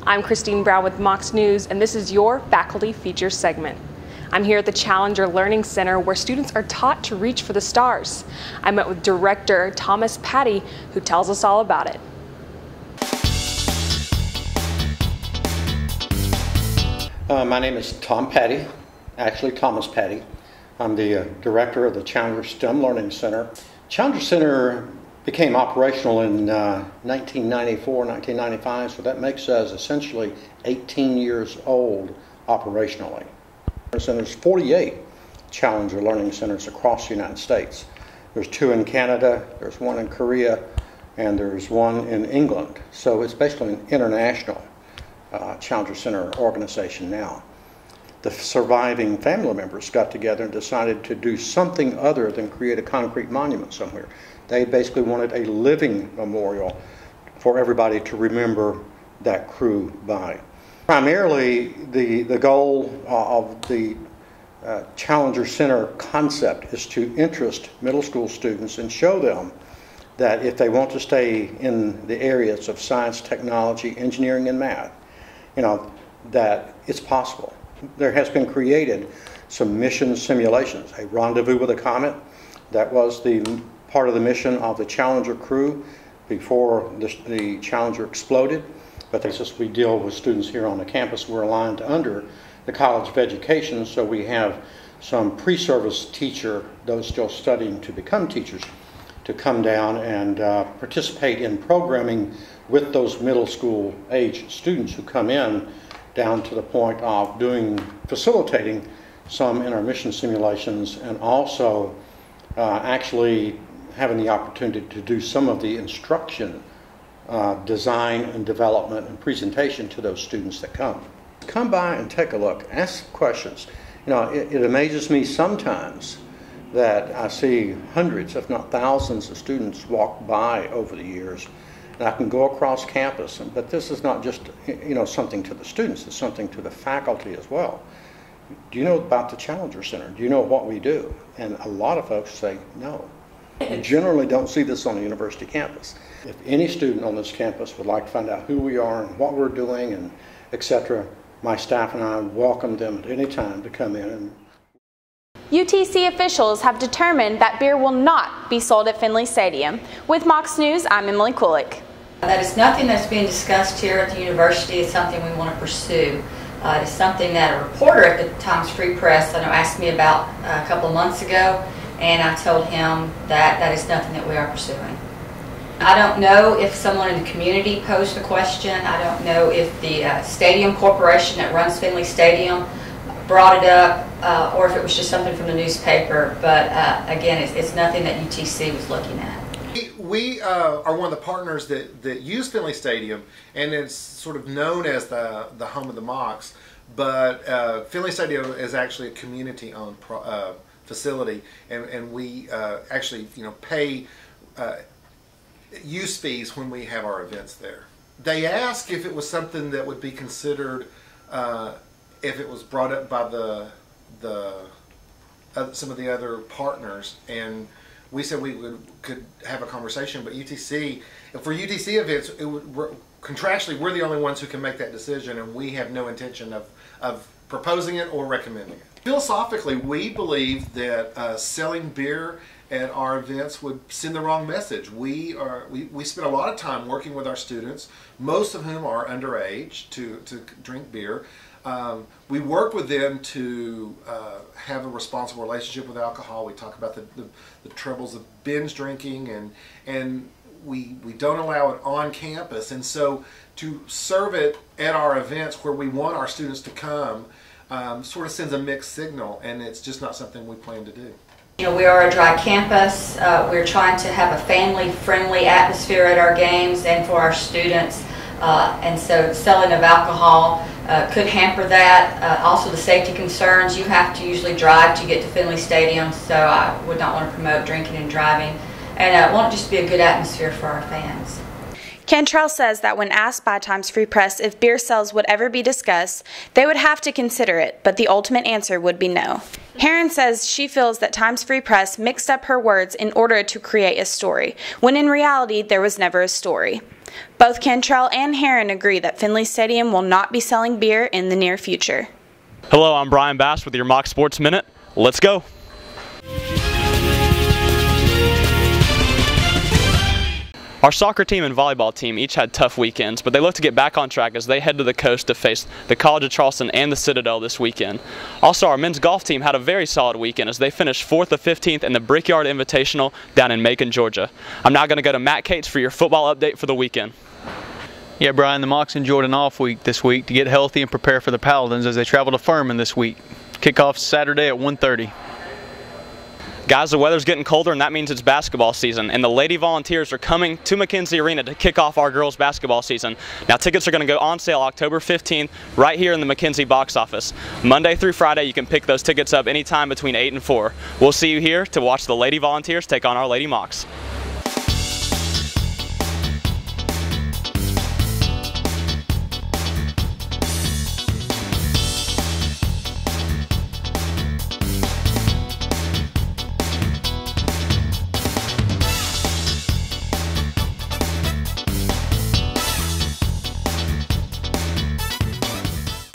I'm Krystyne Brown with Mocs News, and this is your Faculty Feature segment. I'm here at the Challenger Learning Center where students are taught to reach for the stars. I met with Director Thomas Patty, who tells us all about it. My name is Tom Patty, actually Thomas Patty. I'm the director of the Challenger STEM Learning Center. Challenger Center became operational in 1994, 1995, so that makes us essentially 18 years old operationally. There's 48 Challenger Learning Centers across the United States. There's 2 in Canada, there's 1 in Korea, and there's 1 in England. So it's basically an international Challenger Center organization now. The surviving family members got together and decided to do something other than create a concrete monument somewhere. They basically wanted a living memorial for everybody to remember that crew by. Primarily, the goal of the Challenger Center concept is to interest middle school students and show them that if they want to stay in the areas of science, technology, engineering, and math, that it's possible. There has been created some mission simulations. A rendezvous with a comet, that was the part of the mission of the Challenger crew before the Challenger exploded. But we deal with students here on the campus. We're aligned under the College of Education, so we have some pre-service teacher, those still studying to become teachers, to come down and participate in programming with those middle school age students who come in, down to the point of facilitating some in our mission simulations, and also actually having the opportunity to do some of the instruction, design and development and presentation to those students that come. Come by and take a look, ask questions. It amazes me sometimes that I see hundreds, if not thousands, of students walk by over the years. And I can go across campus, but this is not just something to the students, it's something to the faculty as well. Do you know about the Challenger Center? Do you know what we do? And a lot of folks say no. You generally don't see this on the university campus. If any student on this campus would like to find out who we are and what we're doing and etc., my staff and I welcome them at any time to come in. UTC officials have determined that beer will not be sold at Finley Stadium. With Mocs News, I'm Emily Kulick. That is nothing that's being discussed here at the university. It's something we want to pursue. It's something that a reporter at the Times Free Press asked me about a couple of months ago, and I told him that that is nothing that we are pursuing. I don't know if someone in the community posed the question. I don't know if the stadium corporation that runs Finley Stadium brought it up, or if it was just something from the newspaper. But again, it's nothing that UTC was looking at. We are one of the partners that use Finley Stadium, and it's sort of known as the home of the Mocs. But Finley Stadium is actually a community-owned facility, and we actually pay use fees when we have our events there. They asked if it was something that would be considered if it was brought up by some of the other partners, and we said we could have a conversation. But UTC, for UTC events, contractually we're the only ones who can make that decision, and we have no intention of proposing it or recommending it. Philosophically, we believe that selling beer at our events would send the wrong message. We spend a lot of time working with our students, most of whom are underage, to drink beer. We work with them to have a responsible relationship with alcohol. We talk about the troubles of binge drinking, and we don't allow it on campus. And so to serve it at our events where we want our students to come sort of sends a mixed signal, and it's just not something we plan to do. We are a dry campus. We're trying to have a family-friendly atmosphere at our games and for our students. And so selling of alcohol could hamper that. Also the safety concerns. You have to usually drive to get to Finley Stadium, so I would not want to promote drinking and driving. And I want it just to be a good atmosphere for our fans. Cantrell says that when asked by Times Free Press if beer sales would ever be discussed, they would have to consider it, but the ultimate answer would be no. Heron says she feels that Times Free Press mixed up her words in order to create a story, when in reality there was never a story. Both Cantrell and Heron agree that Finley Stadium will not be selling beer in the near future. Hello, I'm Brian Bass with your Mocs Sports Minute. Let's go. Our soccer team and volleyball team each had tough weekends, but they look to get back on track as they head to the coast to face the College of Charleston and the Citadel this weekend. Also, our men's golf team had a very solid weekend as they finished 4th of 15th in the Brickyard Invitational down in Macon, Georgia. I'm now going to go to Matt Cates for your football update for the weekend. Yeah, Brian, the Mocs enjoyed an off week this week to get healthy and prepare for the Paladins as they travel to Furman this week. Kickoff Saturday at 1:30. Guys, the weather's getting colder, and that means it's basketball season, and the Lady Volunteers are coming to McKenzie Arena to kick off our girls basketball season. Now, tickets are going to go on sale October 15th right here in the McKenzie box office. Monday through Friday, you can pick those tickets up anytime between 8 and 4. We'll see you here to watch the Lady Volunteers take on our Lady Mocs.